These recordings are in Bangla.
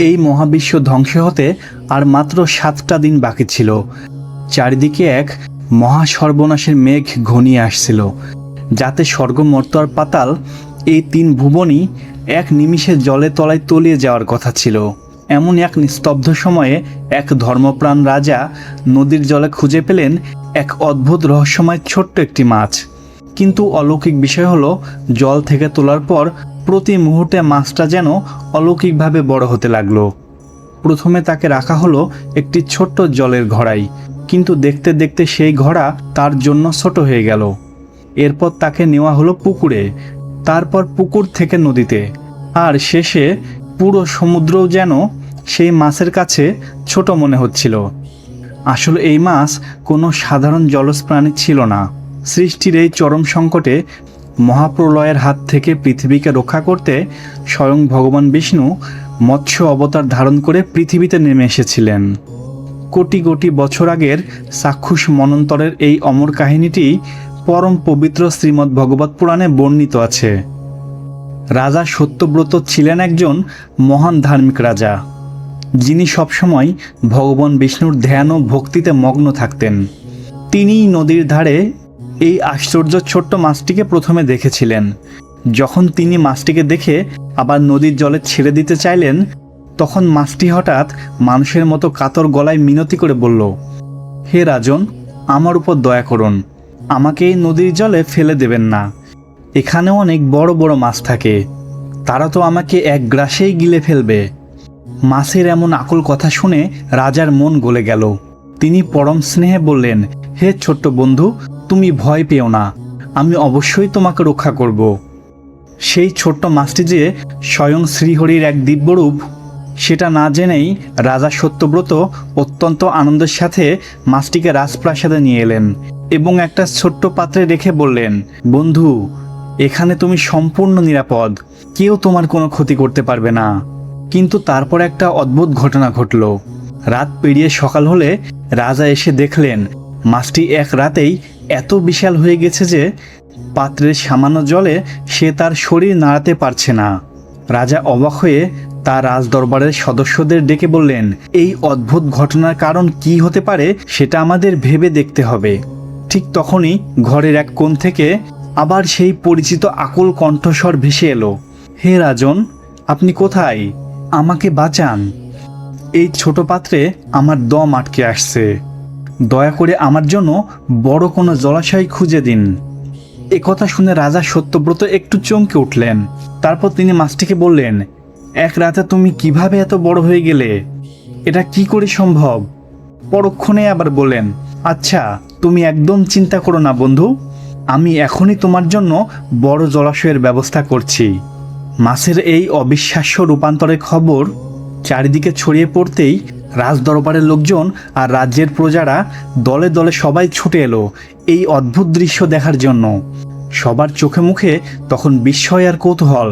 এই মহাবিশ্ব ধ্বংস হতে আর মাত্র 7টা দিন বাকি ছিল। চারিদিকে এক মহা সর্বনাশের মেঘ ঘনিয়ে আসছিল, যাতে স্বর্গ, মর্ত্য আর পাতাল এই 3 ভুবনই এক নিমিষে জলে তলায় তলিয়ে যাওয়ার কথা ছিল। এমন এক নিস্তব্ধ সময়ে এক ধর্মপ্রাণ রাজা নদীর জলে খুঁজে পেলেন এক অদ্ভুত রহস্যময় ছোট্ট একটি মাছ। কিন্তু অলৌকিক বিষয় হলো, জল থেকে তোলার পর প্রতি মুহূর্তে মাছটা যেন অলৌকিকভাবে বড় হতে লাগলো। প্রথমে তাকে রাখা হলো একটি ছোট্ট জলের ঘড়াই, কিন্তু দেখতে দেখতে সেই ঘড়া তার জন্য ছোট হয়ে গেল। এরপর তাকে নেওয়া হলো পুকুরে, তারপর পুকুর থেকে নদীতে, আর শেষে পুরো সমুদ্রও যেন সেই মাছের কাছে ছোট মনে হচ্ছিল। আসলে এই মাছ কোনো সাধারণ জলজ প্রাণী ছিল না। সৃষ্টির এই চরম সংকটে মহাপ্রলয়ের হাত থেকে পৃথিবীকে রক্ষা করতে স্বয়ং ভগবান বিষ্ণু মৎস্য অবতার ধারণ করে পৃথিবীতে নেমে এসেছিলেন। কোটি কোটি বছর আগের চাক্ষুষ মন্বন্তরের এই অমর কাহিনীটি পরম পবিত্র শ্রীমদ্ ভগবত পুরাণে বর্ণিত আছে। রাজা সত্যব্রত ছিলেন একজন মহান ধার্মিক রাজা, যিনি সবসময় ভগবান বিষ্ণুর ধ্যান ও ভক্তিতে মগ্ন থাকতেন। তিনিই নদীর ধারে এই আশ্চর্য ছোট্ট মাছটিকে প্রথমে দেখেছিলেন। যখন তিনি মাছটিকে দেখে আবার নদীর জলে ছেড়ে দিতে চাইলেন, তখন মাছটি হঠাৎ মানুষের মতো কাতর গলায় মিনতি করে বলল, হে রাজন, আমার উপর দয়া করুন, আমাকে এই নদীর জলে ফেলে দেবেন না। এখানেও অনেক বড় বড় মাছ থাকে, তারা তো আমাকে এক গ্রাসেই গিলে ফেলবে। মাছের এমন আকুল কথা শুনে রাজার মন গলে গেল। তিনি পরম স্নেহে বললেন, হে ছোট্ট বন্ধু, তুমি ভয় পেও না, আমি অবশ্যই তোমাকে রক্ষা করব। সেই ছোট্ট মাছটি যে স্বয়ং শ্রীহরির এক দিব্যরূপ, সেটা না জেনেই রাজা সত্যব্রত অত্যন্ত আনন্দের সাথে মাছটিকে রাজপ্রাসাদে নিয়ে এলেন এবং একটা ছোট্ট পাত্রে রেখে বললেন, বন্ধু, এখানে তুমি সম্পূর্ণ নিরাপদ, কেউ তোমার কোনো ক্ষতি করতে পারবে না। কিন্তু তারপর একটা অদ্ভুত ঘটনা ঘটল। রাত পেরিয়ে সকাল হলে রাজা এসে দেখলেন মাছটি এক রাতেই এত বিশাল হয়ে গেছে যে পাত্রের সামান্য জলে সে তার শরীর নাড়াতে পারছে না। রাজা অবাক হয়ে তার রাজদরবারের সদস্যদের ডেকে বললেন, এই অদ্ভুত ঘটনার কারণ কি হতে পারে সেটা আমাদের ভেবে দেখতে হবে। ঠিক তখনই ঘরের এক কোণ থেকে আবার সেই পরিচিত আকুল কণ্ঠস্বর ভেসে এলো, হে রাজন, আপনি কোথায়? আমাকে বাঁচান, এই ছোট পাত্রে আমার দম আটকে আসছে, দয়া করে আমার জন্য বড় কোনো জলাশয় খুঁজে দিন। একথা শুনে রাজা সত্যব্রত একটু চমকে উঠলেন। তারপর তিনি মাছটিকে বললেন, এক রাতে তুমি কিভাবে এত বড় হয়ে গেলে? এটা কি করে সম্ভব? পরক্ষণে আবার বললেন, আচ্ছা, তুমি একদম চিন্তা করো না বন্ধু, আমি এখনই তোমার জন্য বড় জলাশয়ের ব্যবস্থা করছি। মাছের এই অবিশ্বাস্য রূপান্তরের খবর চারিদিকে ছড়িয়ে পড়তেই রাজদরবারের লোকজন আর রাজ্যের প্রজারা দলে দলে সবাই ছুটে এলো এই অদ্ভুত দৃশ্য দেখার জন্য। সবার চোখে মুখে তখন বিস্ময় আর কৌতূহল।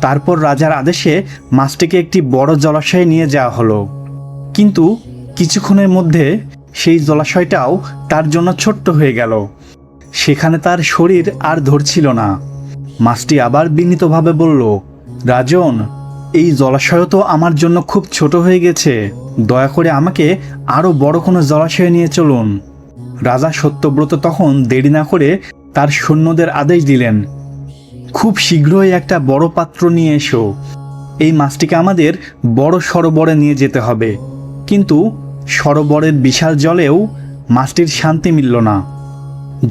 তারপর রাজার আদেশে মাছটিকে একটি বড় জলাশয়ে নিয়ে যাওয়া হলো। কিন্তু কিছুক্ষণের মধ্যে সেই জলাশয়টাও তার জন্য ছোট্ট হয়ে গেল। সেখানে তার শরীর আর ধরছিল না। মাছটি আবার বিনীতভাবে বলল, রাজন, এই জলাশয় তো আমার জন্য খুব ছোট হয়ে গেছে, দয়া করে আমাকে আরও বড় কোনো জলাশয়ে নিয়ে চলুন। রাজা সত্যব্রত তখন দেরি না করে তার সৈন্যদের আদেশ দিলেন, খুব শীঘ্রই একটা বড় পাত্র নিয়ে এসো, এই মাছটিকে আমাদের বড় সরোবরে নিয়ে যেতে হবে। কিন্তু সরোবরের বিশাল জলেও মাছটির শান্তি মিলল না।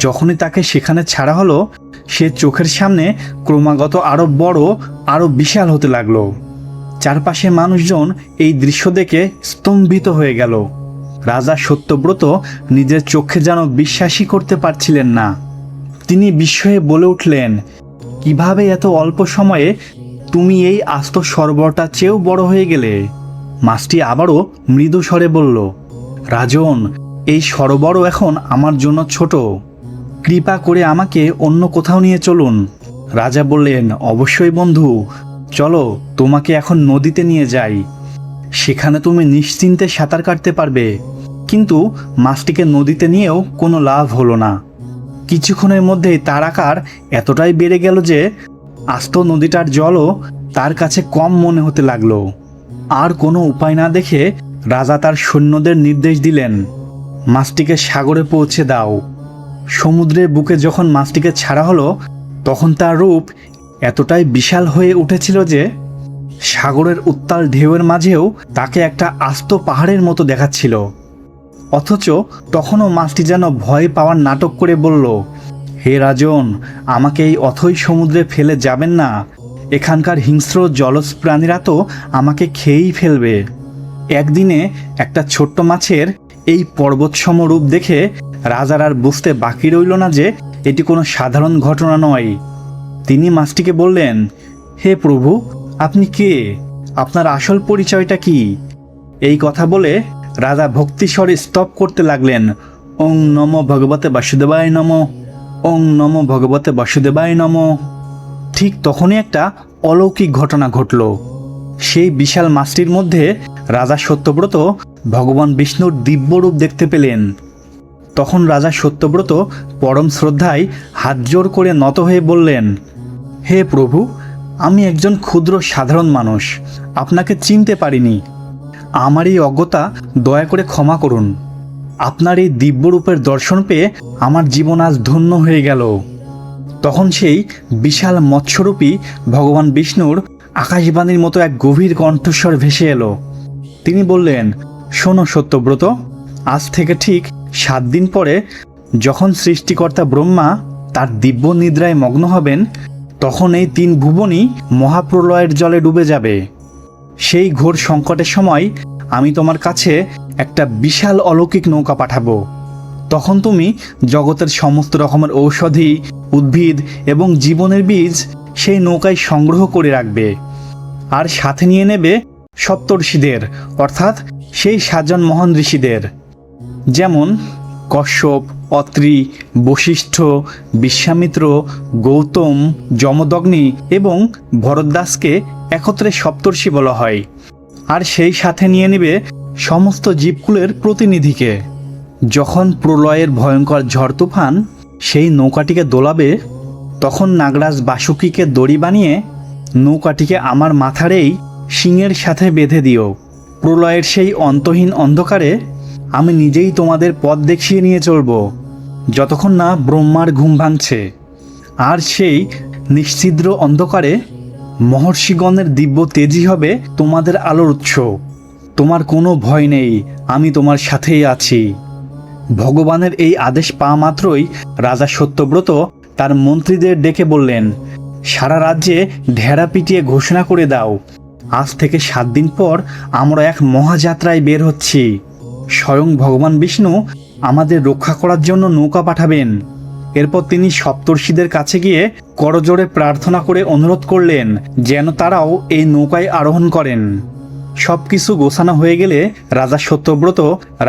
যখনই তাকে সেখানে ছাড়া হলো, সে চোখের সামনে ক্রমাগত আরও বড়, আরও বিশাল হতে লাগলো। চারপাশে মানুষজন এই দৃশ্য দেখে স্তম্ভিত হয়ে গেল। রাজা সত্যব্রত নিজের চোখে যেন বিশ্বাসই করতে পারছিলেন না। তিনি বিস্ময়ে বলে উঠলেন, কিভাবে এত অল্প সময়ে তুমি এই আস্ত সরোবরটা চেয়েও বড় হয়ে গেলে? মাছটি আবারও মৃদু স্বরে বলল, রাজন, এই সরোবরও এখন আমার জন্য ছোট, কৃপা করে আমাকে অন্য কোথাও নিয়ে চলুন। রাজা বললেন, অবশ্যই বন্ধু, চলো, তোমাকে এখন নদীতে নিয়ে যাই, সেখানে তুমি নিশ্চিন্তে সাঁতার কাটতে পারবে। কিন্তু মাছটিকে নদীতে নিয়েও কোনো লাভ হলো না। কিছুক্ষণের মধ্যেই তার আকার এতটাই বেড়ে গেল যে আস্ত নদীটার জলও তার কাছে কম মনে হতে লাগলো। আর কোনো উপায় না দেখে রাজা তার সৈন্যদের নির্দেশ দিলেন, মাছটিকে সাগরে পৌঁছে দাও। সমুদ্রের বুকে যখন মাছটিকে ছাড়া হলো, তখন তার রূপ এতটাই বিশাল হয়ে উঠেছিল যে সাগরের উত্তাল ঢেউয়ের মাঝেও তাকে একটা আস্ত পাহাড়ের মতো দেখাচ্ছিল। অথচ তখনও মাছটি যেন ভয় পাওয়ার নাটক করে বলল, হে রাজন, আমাকে এই অথই সমুদ্রে ফেলে যাবেন না। এখানকার হিংস্র জলজ প্রাণীরা তো আমাকে খেয়েই ফেলবে। একদিনে একটা ছোট্ট মাছের এই পর্বতসম রূপ দেখে রাজার আর বুঝতে বাকি রইল না যে এটি কোনো সাধারণ ঘটনা নয়। তিনি মাছটিকে বললেন, হে প্রভু, আপনি কে? আপনার আসল পরিচয়টা কি? এই কথা বলে রাজা ভক্তিস্বরে স্তব করতে লাগলেন, ওং নমো ভগবতে বাসুদেবায় নমঃ, ওং নমো ভগবতে বাসুদেবায় নমঃ। ঠিক তখনই একটা অলৌকিক ঘটনা ঘটল। সেই বিশাল মাছটির মধ্যে রাজা সত্যব্রত ভগবান বিষ্ণুর দিব্যরূপ দেখতে পেলেন। তখন রাজা সত্যব্রত পরম শ্রদ্ধায় হাত জোড় করে নত হয়ে বললেন, হে প্রভু, আমি একজন ক্ষুদ্র সাধারণ মানুষ, আপনাকে চিনতে পারিনি। আমার এই অজ্ঞতা দয়া করে ক্ষমা করুন। আপনার এই দিব্যরূপের দর্শন পেয়ে আমার জীবন আজ ধন্য হয়ে গেল। তখন সেই বিশাল মৎস্যরূপী ভগবান বিষ্ণুর আকাশবাণীর মতো এক গভীর কণ্ঠস্বর ভেসে এলো। তিনি বললেন, শোনো সত্যব্রত, আজ থেকে ঠিক 7 দিন পরে যখন সৃষ্টিকর্তা ব্রহ্মা তার দিব্য নিদ্রায় মগ্ন হবেন, তখন এই 3 ভুবনই মহাপ্রলয়ের জলে ডুবে যাবে। সেই ঘোর সংকটের সময় আমি তোমার কাছে একটা বিশাল অলৌকিক নৌকা পাঠাবো। তখন তুমি জগতের সমস্ত রকমের ঔষধি, উদ্ভিদ এবং জীবনের বীজ সেই নৌকায় সংগ্রহ করে রাখবে, আর সাথে নিয়ে নেবে সপ্তর্ষিদের, অর্থাৎ সেই 7 জন মহান ঋষিদের, যেমন কশ্যপ, অত্রি, বশিষ্ঠ, বিশ্বামিত্র, গৌতম, যমদগ্নি এবং ভরদ্বাজকে একত্রে সপ্তর্ষি বলা হয়। আর সেই সাথে নিয়ে নেবে সমস্ত জীবকুলের প্রতিনিধিকে। যখন প্রলয়ের ভয়ঙ্কর ঝড় তুফান সেই নৌকাটিকে দোলাবে, তখন নাগরাজ বাসুকীকে দড়ি বানিয়ে নৌকাটিকে আমার মাথার শিংয়ের সাথে বেঁধে দিও। প্রলয়ের সেই অন্তহীন অন্ধকারে আমি নিজেই তোমাদের পথ দেখিয়ে নিয়ে চলব, যতক্ষণ না ব্রহ্মার ঘুম ভাঙছে। আর সেই নিশ্ছিদ্র অন্ধকারে মহর্ষিগণের দিব্য তেজই হবে তোমাদের আলোর উৎস। তোমার কোনো ভয় নেই, আমি তোমার সাথেই আছি। ভগবানের এই আদেশ পাওয়া মাত্রই রাজা সত্যব্রত তার মন্ত্রীদের ডেকে বললেন, সারা রাজ্যে ঢেড়া পিটিয়ে ঘোষণা করে দাও, আজ থেকে 7 দিন পর আমরা এক মহাযাত্রায় বের হচ্ছি। স্বয়ং ভগবান বিষ্ণু আমাদের রক্ষা করার জন্য নৌকা পাঠাবেন। এরপর তিনি সপ্তর্ষিদের কাছে গিয়ে করজোড়ে প্রার্থনা করে অনুরোধ করলেন যেন তারাও এই নৌকায় আরোহণ করেন। সব কিছু গোছানো হয়ে গেলে রাজা সত্যব্রত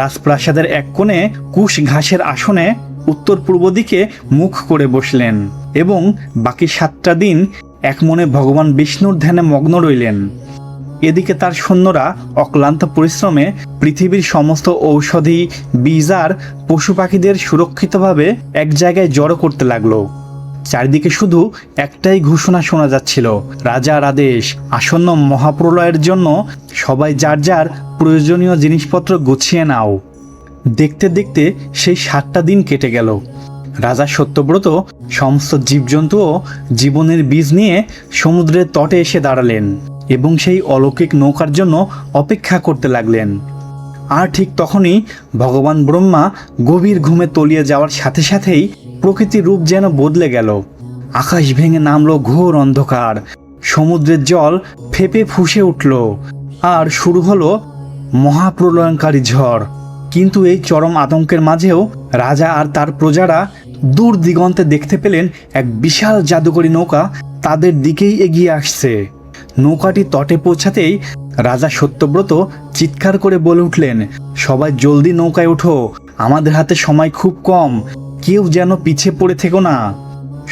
রাজপ্রাসাদের এক কোণে কুশ ঘাসের আসনে উত্তর পূর্ব দিকে মুখ করে বসলেন এবং বাকি 7টা দিন এক মনে ভগবান বিষ্ণুর ধ্যানে মগ্ন রইলেন। এদিকে তার সৈন্যরা অক্লান্ত পরিশ্রমে পৃথিবীর সমস্ত ঔষধি, বীজ আর পশু পাখিদের সুরক্ষিতভাবে এক জায়গায় জড়ো করতে লাগলো। চারিদিকে শুধু একটাই ঘোষণা শোনা যাচ্ছিল, রাজার আদেশ, আসন্ন মহাপ্রলয়ের জন্য সবাই যার যার প্রয়োজনীয় জিনিসপত্র গুছিয়ে নাও। দেখতে দেখতে সেই 7টা দিন কেটে গেল। রাজা সত্যব্রত সমস্ত জীবজন্তু ও জীবনের বীজ নিয়ে সমুদ্রের তটে এসে দাঁড়ালেন এবং সেই অলৌকিক নৌকার জন্য অপেক্ষা করতে লাগলেন। আর ঠিক তখনই ভগবান ব্রহ্মা গভীর ঘুমে তলিয়ে যাওয়ার সাথে সাথেই প্রকৃতির রূপ যেন বদলে গেল। আকাশ ভেঙে নামলো ঘোর অন্ধকার, সমুদ্রের জল ফেঁপে ফুঁসে উঠল, আর শুরু হলো মহাপ্রলয়ঙ্কারী ঝড়। কিন্তু এই চরম আতঙ্কের মাঝেও রাজা আর তার প্রজারা দূর দিগন্তে দেখতে পেলেন এক বিশাল জাদুকরী নৌকা তাদের দিকেই এগিয়ে আসছে। নৌকাটি তটে পৌঁছাতেই রাজা সত্যব্রত চিৎকার করে বলে উঠলেন, সবাই জলদি নৌকায় ওঠো, আমাদের হাতে সময় খুব কম, কেউ যেন পিছিয়ে পড়ে থেকো না।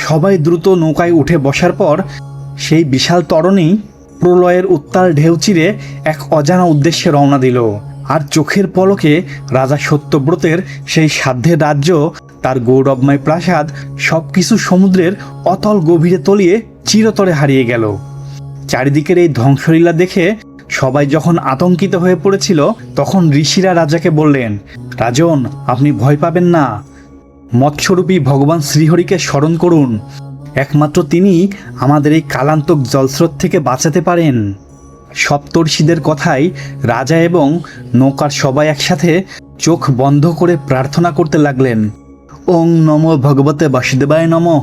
সবাই দ্রুত নৌকায় উঠে বসার পর সেই বিশাল তরণী প্রলয়ের উত্তাল ঢেউ চিরে এক অজানা উদ্দেশ্যে রওনা দিল। আর চোখের পলকে রাজা সত্যব্রতের সেই সাধ্যের রাজ্য, তার গৌরবময় প্রাসাদ, সবকিছু সমুদ্রের অতল গভীরে তলিয়ে চিরতরে হারিয়ে গেল। চারিদিকের এই ধ্বংসলীলা দেখে সবাই যখন আতঙ্কিত হয়ে পড়েছিল তখন ঋষিরা রাজাকে বললেন, রাজন, আপনি ভয় পাবেন না, মৎস্যরূপী ভগবান শ্রীহরিকে স্মরণ করুন, একমাত্র তিনি আমাদের এই কালান্তক জলস্রোত থেকে বাঁচাতে পারেন। সপ্তর্ষিদের কথায় রাজা এবং নৌকার সবাই একসাথে চোখ বন্ধ করে প্রার্থনা করতে লাগলেন, ওং নমো ভগবতে বাসুদেবায় নমঃ,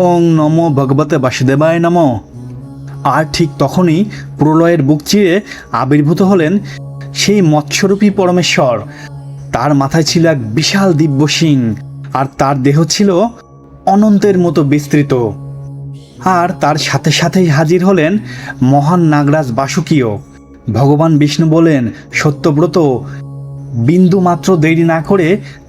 ওং নমো ভগবতে বাসুদেবায় নমঃ। আর ঠিক তখনই প্রলয়ের বুক চিরে আবির্ভূত হলেন সেই মৎস্যরূপী পরমেশ্বর। তার মাথায় ছিল এক বিশাল দিব্য সিং, আর তার দেহ ছিল অনন্তের মতো বিস্তৃত। আর তার সাথে সাথেই হাজির হলেন মহান নাগরাজ বাসুকীও। ভগবান বিষ্ণু বলেন, সত্যব্রত, বিন্দু মাত্র দেরি না করে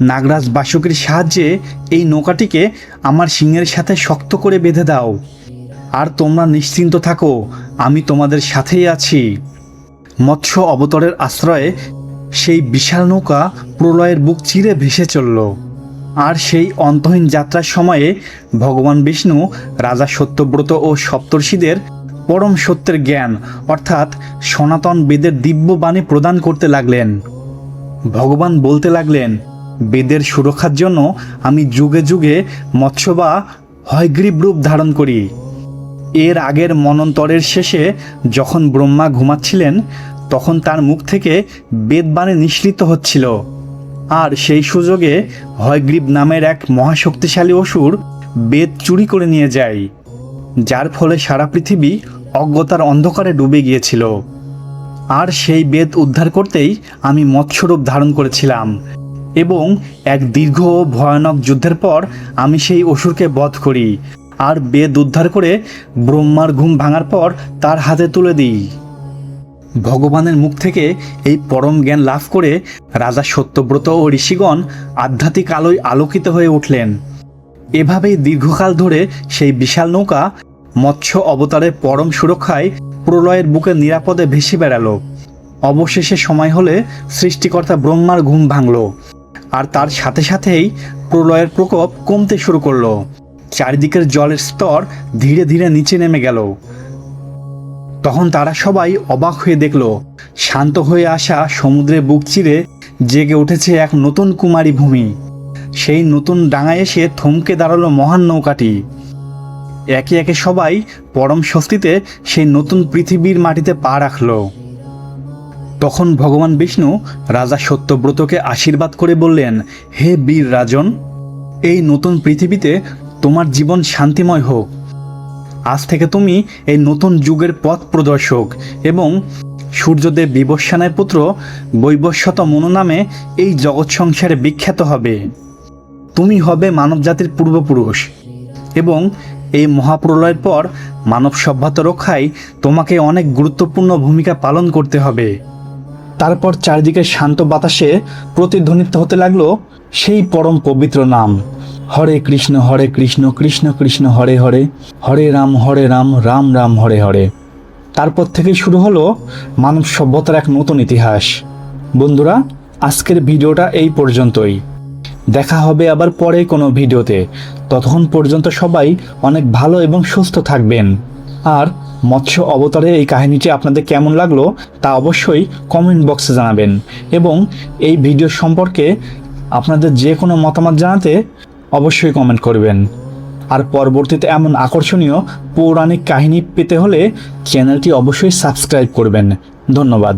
নাগরাজ বাসুকীর সাহায্যে এই নৌকাটিকে আমার সিংহের সাথে শক্ত করে বেঁধে দাও, আর তোমরা নিশ্চিন্ত থাকো, আমি তোমাদের সাথেই আছি। মৎস্য অবতারের আশ্রয়ে সেই বিশাল নৌকা প্রলয়ের বুক চিরে ভেসে চলল। আর সেই অন্তহীন যাত্রার সময়ে ভগবান বিষ্ণু রাজা সত্যব্রত ও সপ্তর্ষিদের পরম সত্যের জ্ঞান অর্থাৎ সনাতন বেদের দিব্য বাণী প্রদান করতে লাগলেন। ভগবান বলতে লাগলেন, বেদের সুরক্ষার জন্য আমি যুগে যুগে মৎস্য বা হয়গ্রীব রূপ ধারণ করি। এর আগের মন্বন্তরের শেষে যখন ব্রহ্মা ঘুমাচ্ছিলেন তখন তার মুখ থেকে বেদবাণী নিঃসৃত হচ্ছিল, আর সেই সুযোগে হয়গ্রীব নামের এক মহাশক্তিশালী অসুর বেদ চুরি করে নিয়ে যায়, যার ফলে সারা পৃথিবী অজ্ঞতার অন্ধকারে ডুবে গিয়েছিল। আর সেই বেদ উদ্ধার করতেই আমি মৎস্যরূপ ধারণ করেছিলাম, এবং এক দীর্ঘ ও ভয়ানক যুদ্ধের পর আমি সেই অসুরকে বধ করি, আর বেদ উদ্ধার করে ব্রহ্মার ঘুম ভাঙার পর তার হাতে তুলে দিই। ভগবানের মুখ থেকে এই পরম জ্ঞান লাভ করে রাজা সত্যব্রত ও ঋষিগণ আধ্যাত্মিক আলোয় আলোকিত হয়ে উঠলেন। এভাবেই দীর্ঘকাল ধরে সেই বিশাল নৌকা মৎস্য অবতারের পরম সুরক্ষায় প্রলয়ের বুকে নিরাপদে ভেসে বেড়ালো। অবশেষে সময় হলে সৃষ্টিকর্তা ব্রহ্মার ঘুম ভাঙল, আর তার সাথে সাথেই প্রলয়ের প্রকোপ কমতে শুরু করলো। চারিদিকের জলের স্তর ধীরে ধীরে নিচে নেমে গেল। তখন তারা সবাই অবাক হয়ে দেখল, শান্ত হয়ে আসা সমুদ্রের বুক চিরে জেগে উঠেছে এক নতুন কুমারী ভূমি। সেই নতুন ডাঙায় এসে থমকে দাঁড়ালো মহান নৌকাটি। একে একে সবাই পরম স্বস্তিতে সেই নতুন পৃথিবীর মাটিতে পা রাখল। তখন ভগবান বিষ্ণু রাজা সত্যব্রতকে আশীর্বাদ করে বললেন, হে বীর রাজন, এই নতুন পৃথিবীতে তোমার জীবন শান্তিময় হোক। আজ থেকে তুমি এই নতুন যুগের পথ প্রদর্শক, এবং সূর্যদেব বিবস্বানের পুত্র বৈবস্বত মনু নামে এই জগৎ সংসারে বিখ্যাত হবে। তুমি হবে মানবজাতির পূর্বপুরুষ, এবং এই মহাপ্রলয়ের পর মানব সভ্যতা রক্ষায় তোমাকে অনেক গুরুত্বপূর্ণ ভূমিকা পালন করতে হবে। তারপর চারিদিকে শান্ত বাতাসে প্রতিধ্বনিত হতে লাগলো সেই পরম পবিত্র নাম, হরে কৃষ্ণ কৃষ্ণ কৃষ্ণ হরে হরে, হরে রাম রাম রাম হরে হরে। তারপর থেকেই শুরু হলো মানব সভ্যতার এক নতুন ইতিহাস। বন্ধুরা, আজকের ভিডিওটা এই পর্যন্তই। দেখা হবে আবার পরে কোনো ভিডিওতে। ততক্ষণ পর্যন্ত সবাই অনেক ভালো এবং সুস্থ থাকবেন। আর মৎস্য অবতারের এই কাহিনীটি আপনাদের কেমন লাগলো তা অবশ্যই কমেন্ট বক্সে জানাবেন, এবং এই ভিডিও সম্পর্কে আপনাদের যে কোনো মতামত জানাতে অবশ্যই কমেন্ট করবেন। আর পরবর্তীতে এমন আকর্ষণীয় পৌরাণিক কাহিনী পেতে হলে চ্যানেলটি অবশ্যই সাবস্ক্রাইব করবেন। ধন্যবাদ।